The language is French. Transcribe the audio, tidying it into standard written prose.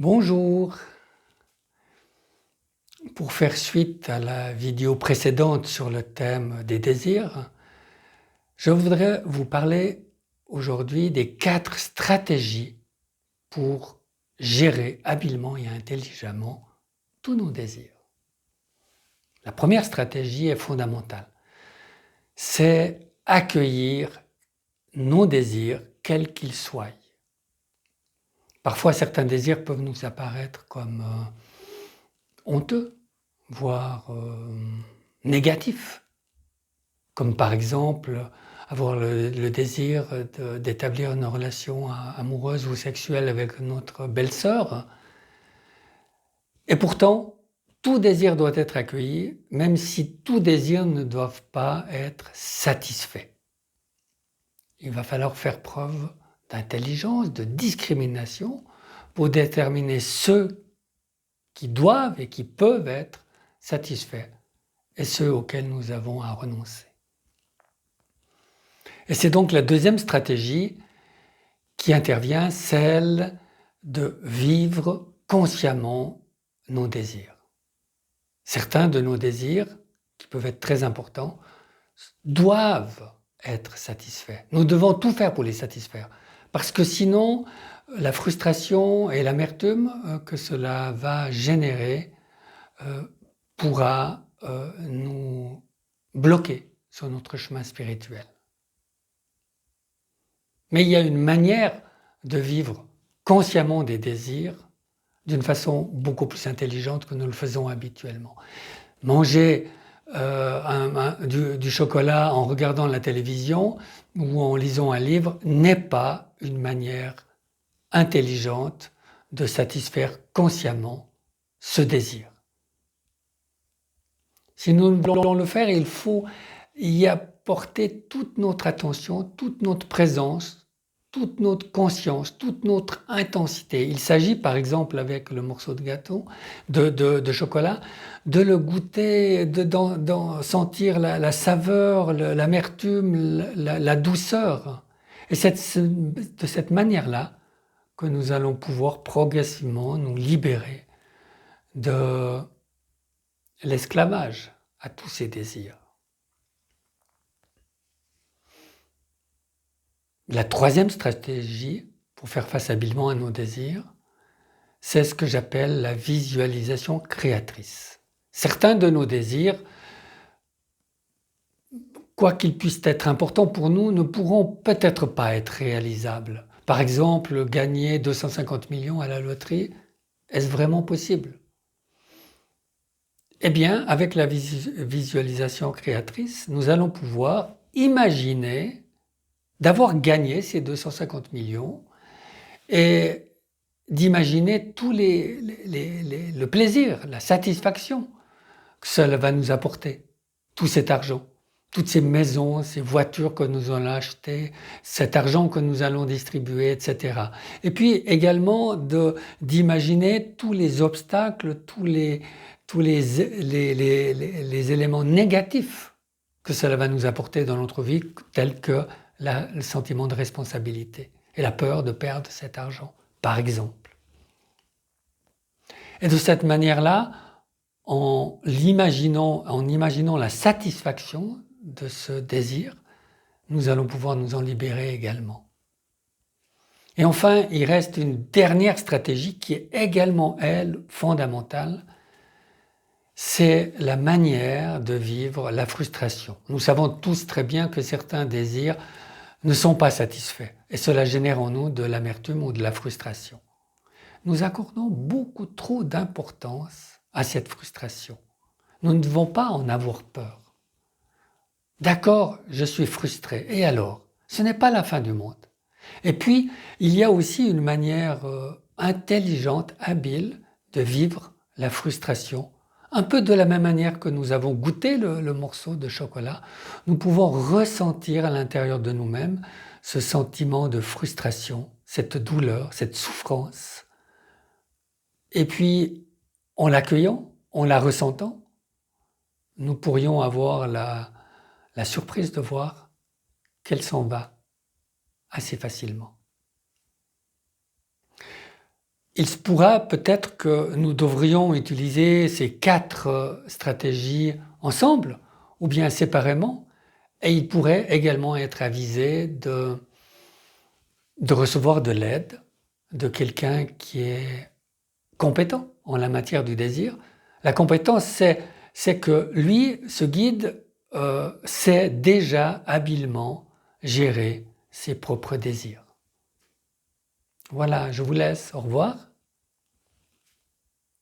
Bonjour. Pour faire suite à la vidéo précédente sur le thème des désirs, je voudrais vous parler aujourd'hui des 4 stratégies pour gérer habilement et intelligemment tous nos désirs. La première stratégie est fondamentale, c'est accueillir nos désirs, quels qu'ils soient. Parfois, certains désirs peuvent nous apparaître comme honteux, voire négatifs, comme par exemple avoir le désir d'établir une relation amoureuse ou sexuelle avec notre belle-sœur. Et pourtant, tout désir doit être accueilli, même si tout désir ne doit pas être satisfait. Il va falloir faire preuve d'intelligence, de discrimination pour déterminer ceux qui doivent et qui peuvent être satisfaits et ceux auxquels nous avons à renoncer. Et c'est donc la deuxième stratégie qui intervient, celle de vivre consciemment nos désirs. Certains de nos désirs, qui peuvent être très importants, doivent être satisfaits. Nous devons tout faire pour les satisfaire, parce que sinon, la frustration et l'amertume que cela va générer pourra nous bloquer sur notre chemin spirituel. Mais il y a une manière de vivre consciemment des désirs d'une façon beaucoup plus intelligente que nous le faisons habituellement. Manger du chocolat en regardant la télévision ou en lisant un livre n'est pas une manière intelligente de satisfaire consciemment ce désir. Si nous voulons le faire, il faut y apporter toute notre attention, toute notre présence, toute notre conscience, toute notre intensité. Il s'agit par exemple avec le morceau de gâteau, de chocolat, de le goûter, d'en sentir la saveur, l'amertume, la douceur. Et c'est de cette manière-là que nous allons pouvoir progressivement nous libérer de l'esclavage à tous ces désirs. La troisième stratégie pour faire face habilement à nos désirs, c'est ce que j'appelle la visualisation créatrice. Certains de nos désirs, quoi qu'ils puissent être importants pour nous, ne pourront peut-être pas être réalisables. Par exemple, gagner 250 millions à la loterie, est-ce vraiment possible ? Eh bien, avec la visualisation créatrice, nous allons pouvoir imaginer d'avoir gagné ces 250 millions et d'imaginer tout le plaisir, la satisfaction que cela va nous apporter, tout cet argent, toutes ces maisons, ces voitures que nous allons acheter, cet argent que nous allons distribuer, etc. Et puis également d'imaginer tous les obstacles, tous les éléments négatifs que cela va nous apporter dans notre vie, tels que le sentiment de responsabilité et la peur de perdre cet argent, par exemple. Et de cette manière-là, en imaginant la satisfaction de ce désir, nous allons pouvoir nous en libérer également. Et enfin, il reste une dernière stratégie qui est également, elle, fondamentale, c'est la manière de vivre la frustration. Nous savons tous très bien que certains désirs ne sont pas satisfaits et cela génère en nous de l'amertume ou de la frustration. Nous accordons beaucoup trop d'importance à cette frustration. Nous ne devons pas en avoir peur. D'accord, je suis frustré, et alors ? Ce n'est pas la fin du monde. Et puis, il y a aussi une manière intelligente, habile de vivre la frustration. Un peu de la même manière que nous avons goûté le morceau de chocolat, nous pouvons ressentir à l'intérieur de nous-mêmes ce sentiment de frustration, cette douleur, cette souffrance. Et puis, en l'accueillant, en la ressentant, nous pourrions avoir la surprise de voir qu'elle s'en va assez facilement. il se pourra peut-être que nous devrions utiliser ces 4 stratégies ensemble ou bien séparément, et il pourrait également être avisé de recevoir de l'aide de quelqu'un qui est compétent en la matière du désir. La compétence, c'est que lui, ce guide, sait déjà habilement gérer ses propres désirs. Voilà, je vous laisse. Au revoir.